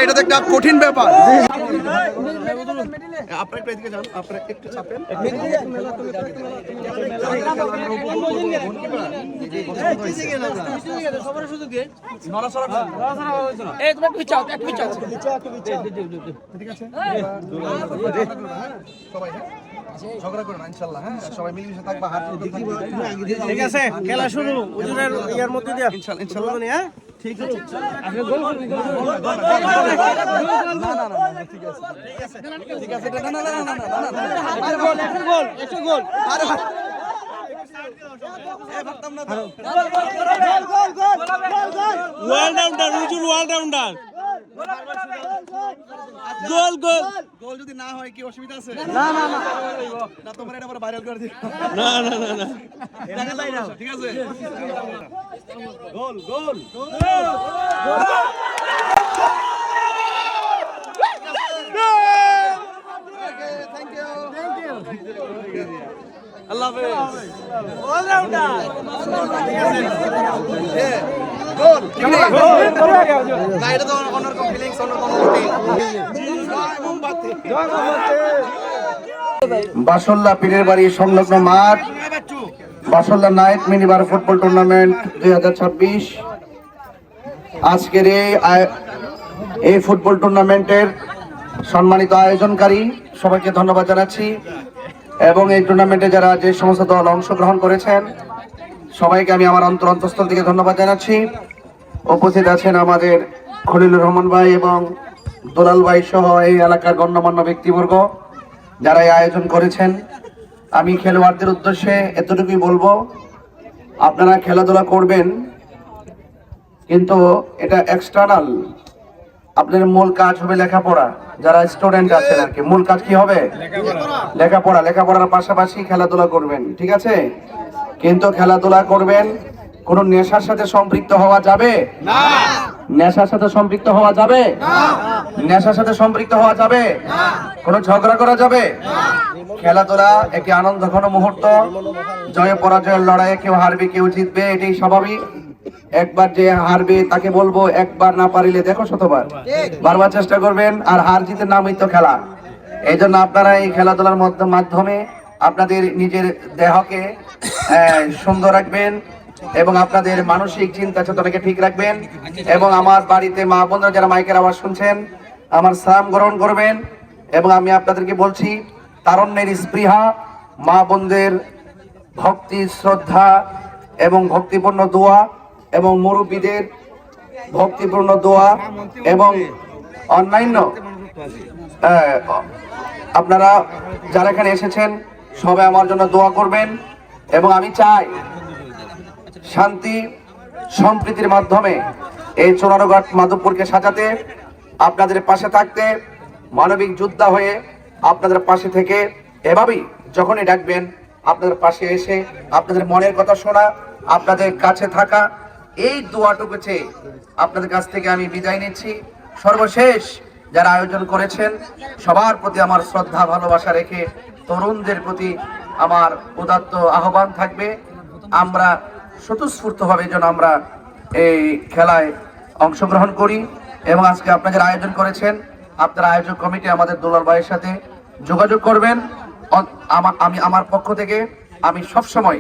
এটা তো একটা কঠিন ব্যাপার। আপনারা একটু এদিকে যান, আপনারা একটু চাপেন। ঝগড়া করো না ইনশাআল্লাহ। হ্যাঁ, সবাই মিলেমিশে থাকবা, হাত ঠিক আছে, খেলা শুরু হুজুরের ইয়ার মধ্যে দিয়া ইনশাআল্লাহ। হ্যাঁ ঠিক আছে। আগে গোল না ঠিক আছে ঠিক আছে। না গোল একটা গোল আরে এ ভাবতাম না তো। অলরাউন্ডার হুজুর অলরাউন্ডার গোল গোল গোল যদি না হয় কি অসুবিধা আছে? না না না না তোমার এটা আবার ভাইরাল করে দিই। না না না না দেখা যায় না, ঠিক আছে। গোল গোল আল্লাহ হাফেজ। অলরাউন্ডার গোল না, এটা তো অন্যরকম ফিলিংস, অন্যরকম অনুভূতি। বাসল্লা পীরের বাড়ি সংলগ্ন মাঠ, বাসল্লা নাইট মিনিবার ফুটবল টুর্নামেন্ট 2026। আজকের এই ফুটবল টুর্নামেন্টের সম্মানিত আয়োজনকারী সবাইকে ধন্যবাদ জানাচ্ছি, এবং এই টুর্নামেন্টে যারা যে সমস্ত দল অংশগ্রহণ করেছেন সবাইকে আমি আমার অন্তঃস্থল থেকে ধন্যবাদ জানাচ্ছি। উপস্থিত আছেন আমাদের খলিলুর রহমান ভাই এবং দুলাল ভাই সহ এই এলাকার গণ্যমান্য ব্যক্তিবর্গ যারা এই আয়োজন করেছেন। আমি খেলোয়াড়দের উদ্দেশ্যে এতটুকুই বলবো, আপনারা খেলাধুলা করবেন, কিন্তু এটা এক্সটার্নাল। আপনাদের মূল কাজ হবে লেখাপড়া। যারা স্টুডেন্ট আছেন আর কি, মূল কাজ কি হবে? লেখাপড়া। লেখাপড়ার পাশাপাশি খেলাধুলা করবেন, ঠিক আছে? কিন্তু খেলাধুলা করবেন, কোন নেশার সাথে সম্পৃক্ত হওয়া যাবে না। নেশার সাথে সম্পৃক্ত হওয়া যাবে না। নেশার সাথে সম্পৃক্ত হওয়া যাবে না। কোনো ঝগড়া করা যাবে না। খেলাধুলা একটি আনন্দঘন মুহূর্ত। জয় পরাজয়ের লড়াইয়ে কেউ হারবে কেউ জিতবে, এটাই স্বাভাবিক। একবার যে হারবে তাকে বলবো একবার না পারিলে দেখো শতবার। বারবার চেষ্টা করবেন, আর হার জিতের নামই তো খেলা। এই জন্য আপনারা এই খেলাধুলার মাধ্যমে আপনাদের নিজের দেহকে সুন্দর রাখবেন এবং আপনাদের মানসিক চিন্তা চেতনাকে ঠিক রাখবেন। এবং আমার বাড়িতে মা বোনরা যারা মাইকের আওয়াজ শুনছেন, আমার সালাম গ্রহণ করবেন। এবং আমি আপনাদেরকে বলছি, তারুণ্যের স্পৃহা, মা বোনদের ভক্তি শ্রদ্ধা এবং ভক্তিপূর্ণ দোয়া, এবং মুরব্বীদের ভক্তিপূর্ণ দোয়া, এবং অন্যান্য আপনারা যারা এখানে এসেছেন সবাই আমার জন্য দোয়া করবেন। এবং আমি চাই শান্তি সম্প্রীতির মাধ্যমে এই চুনারুঘাট মাধবপুরকে সাজাতে, আপনাদের পাশে থাকতে, মানবিক যোদ্ধা হয়ে আপনাদের পাশে থেকে এভাবেই যখনই ডাকবেন আপনাদের পাশে এসে আপনাদের মনের কথা শোনা, আপনাদের কাছে থাকা, এই দোয়াটুকু চেয়ে আপনাদের কাছ থেকে আমি বিদায় নিচ্ছি। সর্বশেষ যারা আয়োজন করেছেন সবার প্রতি আমার শ্রদ্ধা ভালোবাসা রেখে তরুণদের প্রতি আমার উদাত্ত আহ্বান থাকবে, আমরা স্বতঃস্ফূর্তভাবে যেন আমরা এই খেলায় অংশগ্রহণ করি। এবং আজকে আপনারা যারা আয়োজন করেছেন, আপনারা আয়োজক কমিটি আমাদের দুলাল ভাইয়ের সাথে যোগাযোগ করবেন। আমি আমার পক্ষ থেকে আমি সবসময়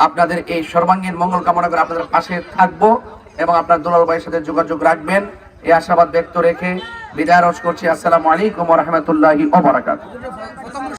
আপনাদের এই সর্বাঙ্গীন মঙ্গল কামনা করে আপনাদের পাশে থাকবো, এবং আপনার দুলাল ভাইয়ের সাথে যোগাযোগ রাখবেন, এই আশাবাদ ব্যক্ত রেখে বিদায় করছি। আসসালামু আলাইকুম ওয়া রাহমাতুল্লাহি ওয়া বারাকাতুহু।